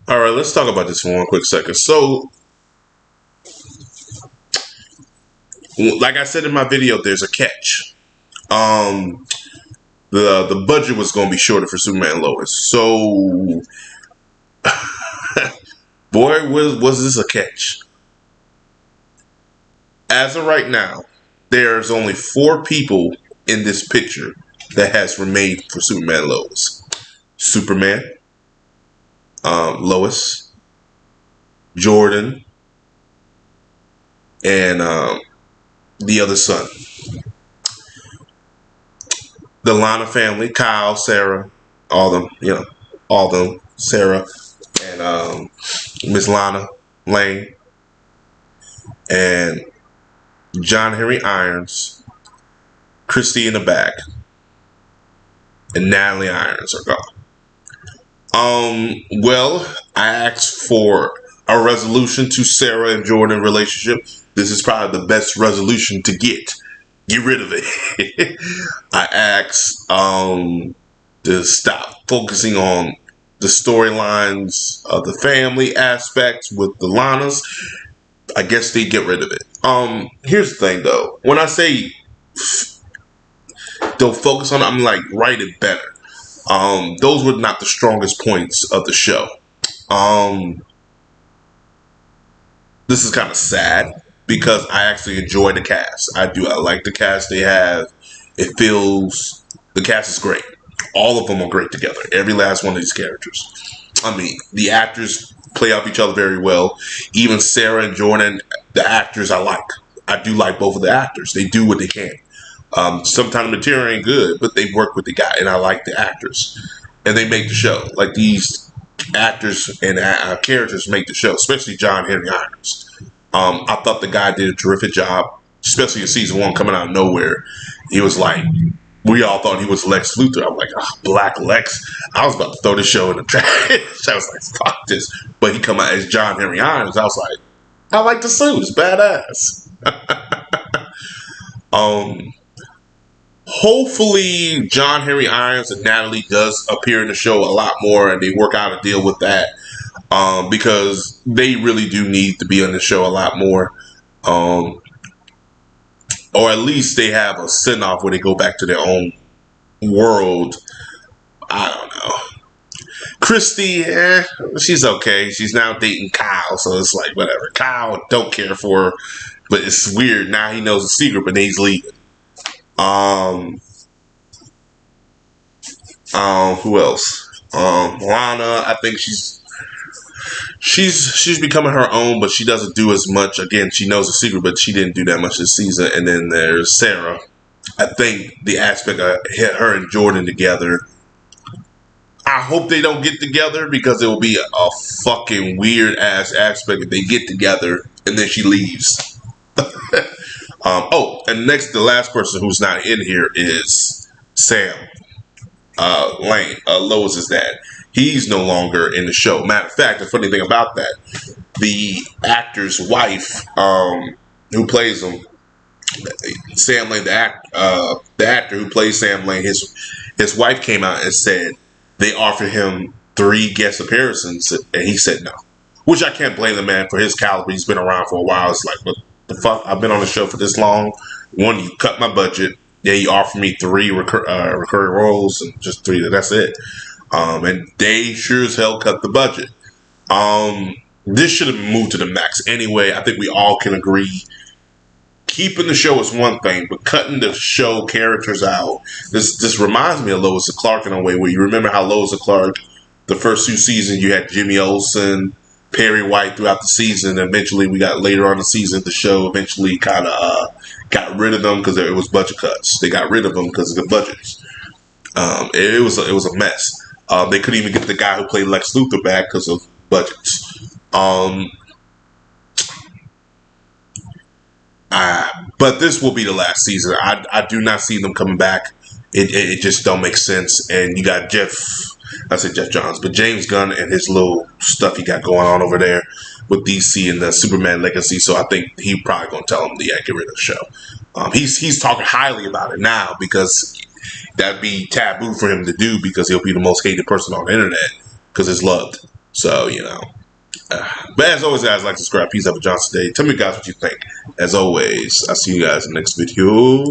All right, let's talk about this for one quick second. So, like I said in my video, there's a catch. Um, the budget was going to be shorter for Superman and Lois. So, boy, was this a catch? As of right now, there's only 4 people in this picture that has remained for Superman and Lois. Superman, Lois, Jordan, and the other son. The Lana family, Kyle, Sarah, all them, all them, Sarah, and Miss Lana Lane, and John Henry Irons, Christy in the back, and Natalie Irons are gone. Well, I asked for a resolution to Sarah and Jordan relationship. This is probably the best resolution to get. Get rid of it. I asked to stop focusing on the storylines of the family aspects with the Lanas. I guess they get rid of it. Here's the thing though. When I say don't focus on it, I'm like, write it better. Those were not the strongest points of the show. This is kind of sad because I actually enjoy the cast. I do. I like the cast they have. It feels, the cast is great. All of them are great together. Every last one of these characters. I mean, the actors play off each other very well. Even Sarah and Jordan, the actors I like. I do like both of the actors. They do what they can. Sometimes the material ain't good, but they work with the guy, and I like the actors. And they make the show. Like, these actors and characters make the show, especially John Henry Irons. I thought the guy did a terrific job, especially in season 1 coming out of nowhere. He was like, we all thought he was Lex Luthor. I'm like, oh, Black Lex. I was about to throw the show in the trash. I was like, fuck this. But he come out as John Henry Irons. I was like, I like the suit. It's badass. Hopefully John Henry Irons and Natalie does appear in the show a lot more and they work out a deal with that. Because they really do need to be on the show a lot more. Or at least they have a send-off where they go back to their own world. I don't know. Christy, she's okay. She's now dating Kyle, so it's like, whatever. Kyle don't care for her, but it's weird. Now he knows the secret, but then he's leaving. Who else? Lana, I think she's becoming her own, but she doesn't do as much. Again, she knows the secret, but she didn't do that much this season. And then there's Sarah. I think the aspect of her and Jordan together, I hope they don't get together because it will be a fucking weird ass aspect if they get together and then she leaves. And the last person who's not in here is Sam Lane, Lois's dad. He's no longer in the show. Matter of fact, the funny thing about that, the actor's wife, who plays him, Sam Lane, the actor who plays Sam Lane, his wife came out and said they offered him 3 guest appearances, and he said no. Which I can't blame the man for his caliber. He's been around for a while. It's like, what the fuck? I've been on the show for this long. One, you cut my budget. Then you offer me 3 recurring roles, and just 3. That's it. And they sure as hell cut the budget. This should have moved to the max anyway. I think we all can agree. Keeping the show is one thing, but cutting the show characters out. This reminds me of Lois and Clark in a way, where you remember how Lois and Clark, the first 2 seasons, you had Jimmy Olsen, Perry White throughout the season. Eventually, we got later on in the season, the show eventually kind of got rid of them because it was budget cuts. They got rid of them because of the budgets. It was a mess. They couldn't even get the guy who played Lex Luthor back because of budgets. But this will be the last season. I do not see them coming back. It just don't make sense. And you got Jeff Johns, but James Gunn and his little stuff he got going on over there with DC and the Superman legacy. So I think he probably gonna tell him to get rid of the show. He's talking highly about it now because that'd be taboo for him to do because he'll be the most hated person on the internet because it's loved. So, you know. But as always, guys, like, subscribe. Peace out for Johnson Day. Tell me, guys, what you think. As always, I'll see you guys in the next video.